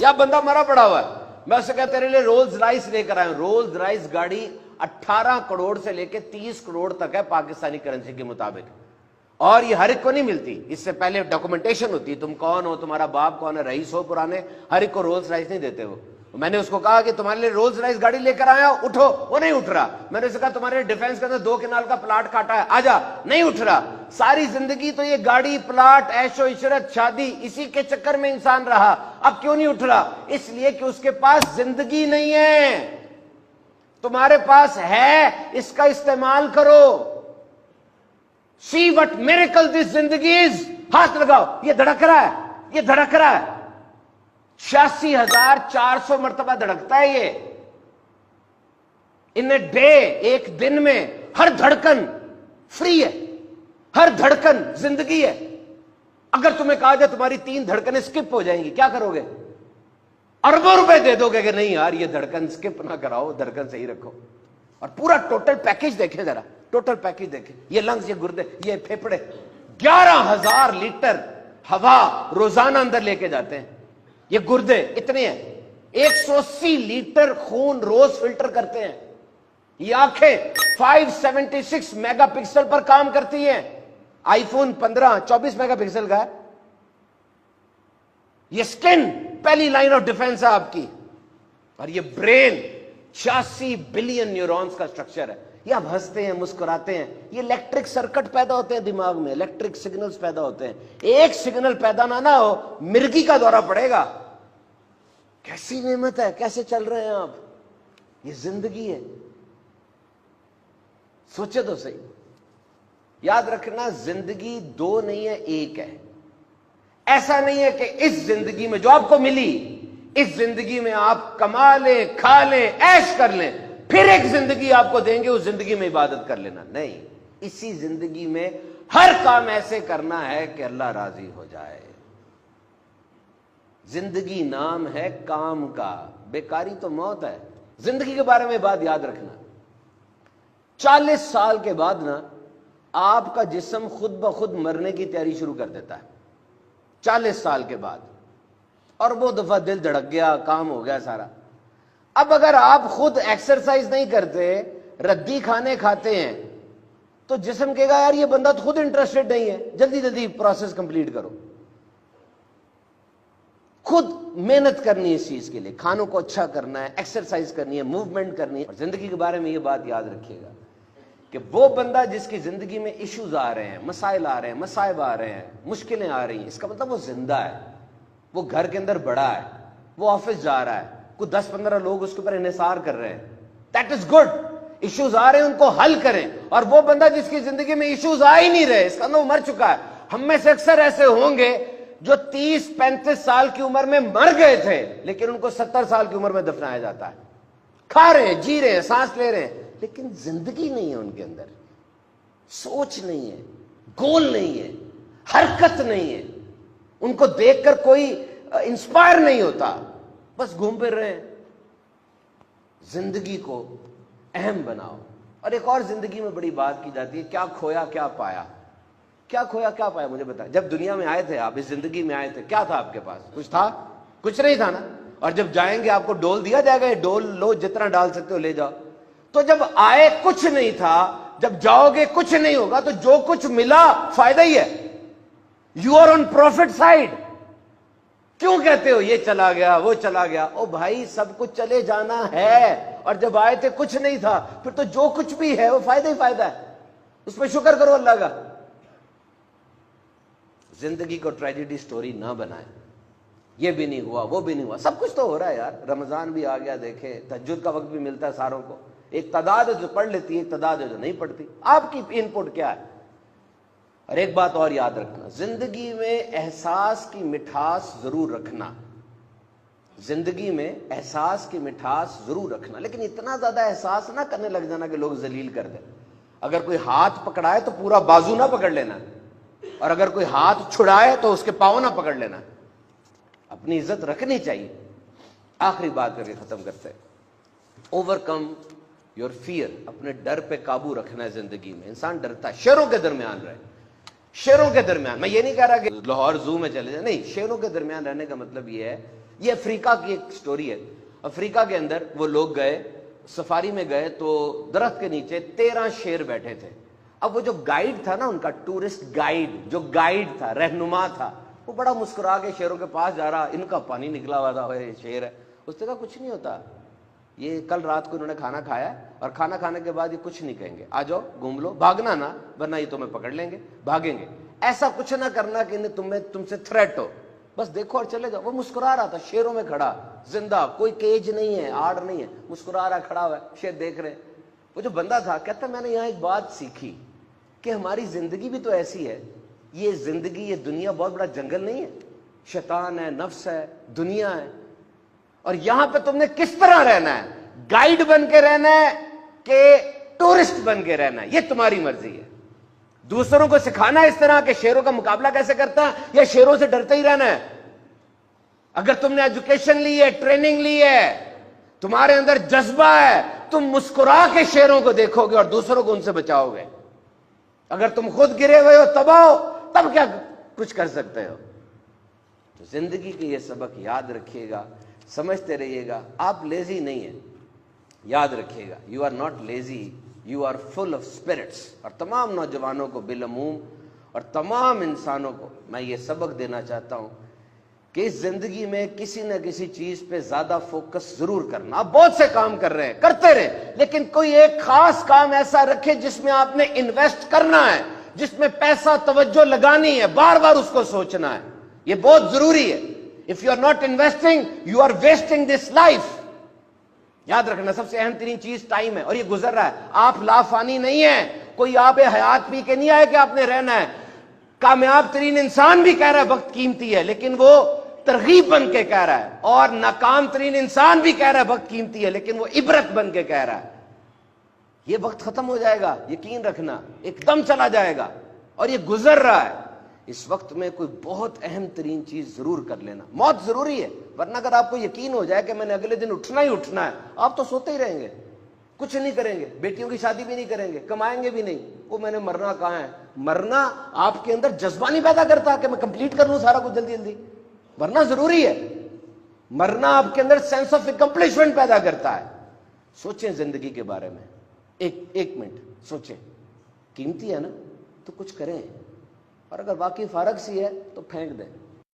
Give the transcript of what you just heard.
یا بندہ مرا پڑا ہوا ہے, میں اسے کہتا تیرے لیے رولز رائس لے کر آیا ہوں. رولز رائس گاڑی 18 کروڑ سے لے کے 30 کروڑ تک ہے پاکستانی کرنسی کے مطابق, اور یہ ہر ایک کو نہیں ملتی. اس سے پہلے ڈاکومنٹیشن ہوتی ہے, تم کون ہو, تمہارا باپ کون ہے, رئیس ہو پرانے, ہر ایک کو رولز رائس نہیں دیتے. وہ میں نے اس کو کہا کہ تمہارے لیے رولز رائس گاڑی لے کر آیا, اٹھو. وہ نہیں اٹھ رہا. میں نے اسے کہا تمہارے ڈیفینس کے اندر 2 کنال کا پلاٹ کاٹا ہے, آجا. نہیں اٹھ رہا. ساری زندگی تو یہ گاڑی, پلاٹ, عیش و عشرت, شادی, اسی کے چکر میں انسان رہا. اب کیوں نہیں اٹھ رہا؟ اس لیے کہ اس کے پاس زندگی نہیں ہے. تمہارے پاس ہے, اس کا استعمال کرو. See what miracle this زندگی is. ہاتھ لگاؤ, یہ دھڑک رہا ہے, یہ دھڑک رہا ہے. 86,400 مرتبہ دھڑکتا ہے یہ. ان ڈے, ایک دن میں ہر دھڑکن فری ہے, ہر دھڑکن زندگی ہے. اگر تمہیں کہا جائے تمہاری 3 دھڑکنیں سکپ ہو جائیں گی, کیا کرو گے؟ اربوں روپے دے دو گے کہ نہیں یار یہ دھڑکن سکپ نہ کراؤ, دھڑکن صحیح رکھو. اور پورا ٹوٹل پیکج دیکھیں ذرا, ٹوٹل پیکج دیکھیں. یہ لنگز, یہ گردے, یہ پھیپڑے, 11,000 لیٹر ہوا روزانہ اندر لے کے جاتے ہیں. یہ گردے اتنے ہیں, 180 لیٹر خون روز فلٹر کرتے ہیں. یہ آنکھیں 576 میگا پکسل پر کام کرتی ہیں. آئی فون 15 24 میگا پکسل کا ہے. یہ سکن پہلی لائن آف ڈیفنس ہے آپ کی. اور یہ برین 86 بلین نیورونز کا سٹرکچر ہے. یہ آپ ہنستے ہیں, مسکراتے ہیں, یہ الیکٹرک سرکٹ پیدا ہوتے ہیں دماغ میں, الیکٹرک سگنلز پیدا ہوتے ہیں. ایک سگنل پیدا نہ ہو, مرگی کا دورہ پڑے گا. کیسی نعمت ہے, کیسے چل رہے ہیں آپ؟ یہ زندگی ہے. سوچے تو صحیح. یاد رکھنا, زندگی 2 نہیں ہے, ایک ہے. ایسا نہیں ہے کہ اس زندگی میں جو آپ کو ملی, اس زندگی میں آپ کما لیں, کھا لیں, عیش کر لیں, پھر ایک زندگی آپ کو دیں گے, اس زندگی میں عبادت کر لینا. نہیں, اسی زندگی میں ہر کام ایسے کرنا ہے کہ اللہ راضی ہو جائے. زندگی نام ہے کام کا, بیکاری تو موت ہے. زندگی کے بارے میں بات یاد رکھنا, 40 سال کے بعد نا آپ کا جسم خود بخود مرنے کی تیاری شروع کر دیتا ہے. 40 سال کے بعد, اور وہ دفعہ دل دھڑک گیا, کام ہو گیا سارا. اب اگر آپ خود ایکسرسائز نہیں کرتے, ردی کھانے کھاتے ہیں, تو جسم کہے گا یار یہ بندہ تو خود انٹرسٹڈ نہیں ہے, جلدی جلدی پروسیس کمپلیٹ کرو. خود محنت کرنی ہے اس چیز کے لیے, کھانوں کو اچھا کرنا ہے, ایکسرسائز کرنی ہے, موومنٹ کرنی ہے. اور زندگی کے بارے میں یہ بات یاد رکھیے گا کہ وہ بندہ جس کی زندگی میں ایشوز آ رہے ہیں, مسائل آ رہے ہیں, مصائب آ رہے ہیں, مشکلیں آ رہی ہیں, اس کا مطلب وہ زندہ ہے, وہ گھر کے اندر بڑا ہے, وہ آفس جا رہا ہے, کوئی 10-15 لوگ اس کے اوپر انحصار کر رہے ہیں. That is good. ایشوز آ رہے ہیں ان کو حل کریں. اور وہ بندہ جس کی زندگی میں ایشوز آ ہی نہیں رہے, اس کا اندر وہ مر چکا ہے. ہم میں سے اکثر ایسے ہوں گے جو 30-35 سال کی عمر میں مر گئے تھے, لیکن ان کو 70 سال کی عمر میں دفنایا جاتا ہے. کھا رہے ہیں, جی رہے ہیں, سانس لے رہے ہیں, لیکن زندگی نہیں ہے ان کے اندر, سوچ نہیں ہے, گول نہیں ہے, حرکت نہیں ہے. ان کو دیکھ کر کوئی انسپائر نہیں ہوتا, بس گھوم پھر رہے ہیں. زندگی کو اہم بناؤ. اور ایک اور زندگی میں بڑی بات کی جاتی ہے, کیا کھویا کیا پایا. کیا کھویا کیا پایا, مجھے بتائیں. جب دنیا میں آئے تھے آپ, اس زندگی میں آئے تھے, کیا تھا آپ کے پاس؟ کچھ تھا؟ کچھ نہیں تھا نا. اور جب جائیں گے آپ کو ڈول دیا جائے گا, یہ ڈول لو, جتنا ڈال سکتے ہو لے جاؤ. تو جب آئے کچھ نہیں تھا, جب جاؤ گے کچھ نہیں ہوگا, تو جو کچھ ملا فائدہ ہی ہے. You are on profit side. کیوں کہتے ہو یہ چلا گیا وہ چلا گیا؟ او بھائی, سب کچھ چلے جانا ہے, اور جب آئے تھے کچھ نہیں تھا, پھر تو جو کچھ بھی ہے وہ فائدہ ہی فائدہ ہے. اس پہ شکر کرو اللہ کا. زندگی کو ٹریجڈی سٹوری نہ بنائیں. یہ بھی نہیں ہوا, وہ بھی نہیں ہوا, سب کچھ تو ہو رہا ہے یار. رمضان بھی آ گیا, دیکھے تہجد کا وقت بھی ملتا ہے ساروں کو. ایک تعداد ہے جو پڑھ لیتی ہے, ایک تعداد ہے جو نہیں پڑھتی. آپ کی ان پٹ کیا ہے؟ اور ایک بات اور یاد رکھنا, زندگی میں احساس کی مٹھاس ضرور رکھنا. زندگی میں احساس کی مٹھاس ضرور رکھنا, لیکن اتنا زیادہ احساس نہ کرنے لگ جانا کہ لوگ ذلیل کر دیں. اگر کوئی ہاتھ پکڑائے تو پورا بازو نہ پکڑ لینا, اور اگر کوئی ہاتھ چھڑائے تو اس کے پاؤں نہ پکڑ لینا. اپنی عزت رکھنی چاہیے. آخری بات کر کے ختم کرتے ہیں. Overcome your fear. اپنے ڈر پہ قابو رکھنا ہے. زندگی میں انسان ڈرتا ہے, شیروں کے درمیان رہے, شیروں کے درمیان. میں یہ نہیں کہہ رہا کہ لاہور زو میں چلے جائیں, نہیں. شیروں کے درمیان رہنے کا مطلب یہ ہے یہ افریقہ کی ایک سٹوری ہے. افریقہ کے اندر وہ لوگ گئے, سفاری میں گئے, تو درخت کے نیچے 13 شیر بیٹھے تھے. اب وہ جو گائیڈ تھا نا ان کا, ٹورسٹ گائیڈ, جو گائیڈ تھا, رہنما تھا, وہ بڑا مسکرا کے شیروں کے پاس جا رہا, ان کا پانی نکلا ہوا تھا, یہ شیر ہے. اس نے کہا کچھ نہیں ہوتا, یہ کل رات کو انہوں نے کھانا کھایا اور کھانا کھانے کے بعد یہ کچھ نہیں کہیں گے, آ جاؤ گھوم لو, بھاگنا نا ورنہ یہ تمہیں پکڑ لیں گے, بھاگیں گے. ایسا کچھ نہ کرنا کہ تم سے تھریٹ ہو, بس دیکھو اور چلے جاؤ. وہ مسکرا رہا تھا شیروں میں کھڑا, زندہ, کوئی کیج نہیں ہے, آڑ نہیں ہے, مسکرا رہا, کھڑا ہوا ہے, شیر دیکھ رہے. وہ جو بندہ تھا کہتا میں نے یہاں ایک بات سیکھی کہ ہماری زندگی بھی تو ایسی ہے, یہ زندگی, یہ دنیا بہت بڑا جنگل نہیں ہے, شیطان ہے, نفس ہے, دنیا ہے, اور یہاں پہ تم نے کس طرح رہنا ہے, گائیڈ بن کے رہنا ہے کہ ٹورسٹ بن کے رہنا ہے, یہ تمہاری مرضی ہے. دوسروں کو سکھانا اس طرح کہ شیروں کا مقابلہ کیسے کرتا ہے یا شیروں سے ڈرتے ہی رہنا ہے. اگر تم نے ایجوکیشن لی ہے, ٹریننگ لی ہے, تمہارے اندر جذبہ ہے, تم مسکرا کے شیروں کو دیکھو گے اور دوسروں کو ان سے بچاؤ گے. اگر تم خود گرے ہوئے ہو, تباہ ہو, تب کیا کچھ کر سکتے ہو. تو زندگی کے یہ سبق یاد رکھیے گا, سمجھتے رہیے گا. آپ لیزی نہیں ہیں, یاد رکھیے گا, you are not lazy, you are full of spirits. اور تمام نوجوانوں کو بالعموم اور تمام انسانوں کو میں یہ سبق دینا چاہتا ہوں کہ اس زندگی میں کسی نہ کسی چیز پہ زیادہ فوکس ضرور کرنا. آپ بہت سے کام کر رہے ہیں, کرتے رہیں, لیکن کوئی ایک خاص کام ایسا رکھے جس میں آپ نے انویسٹ کرنا ہے, جس میں پیسہ توجہ لگانی ہے, بار بار اس کو سوچنا ہے. یہ بہت ضروری ہے. If you are not investing, you are wasting this life. یاد رکھنا سب سے اہم ترین چیز ٹائم ہے, اور یہ گزر رہا ہے. آپ لافانی نہیں ہیں, کوئی آپ حیات پی کے نہیں آئے کہ آپ نے رہنا ہے. کامیاب ترین انسان بھی کہہ رہا ہے وقت قیمتی ہے, لیکن وہ ترغیب بن کے کہہ رہا ہے. اور ناکام ترین انسان بھی کہہ رہا ہے وقت قیمتی ہے, لیکن وہ عبرت بن کے کہہ رہا ہے. یہ وقت ختم ہو جائے گا, یقین رکھنا, ایک دم چلا جائے گا, اور یہ گزر رہا ہے. اس وقت میں کوئی بہت اہم ترین چیز ضرور کر لینا. موت ضروری ہے, ورنہ اگر آپ کو یقین ہو جائے کہ میں نے اگلے دن اٹھنا ہی اٹھنا ہے, آپ تو سوتے ہی رہیں گے, کچھ نہیں کریں گے, بیٹیوں کی شادی بھی نہیں کریں گے, کمائیں گے بھی نہیں. وہ میں نے مرنا کہاں ہے. مرنا آپ کے اندر جذبہ نہیں پیدا کرتا کہ میں کمپلیٹ کر لوں سارا کچھ جلدی جلدی. مرنا ضروری ہے, مرنا آپ کے اندر سینس آف اکمپلشمنٹ پیدا کرتا ہے. سوچیں زندگی کے بارے میں, ایک منٹ سوچیں. قیمتی ہے نا, تو کچھ کریں, اور اگر واقعی فارغ سی ہے تو پھینک دیں.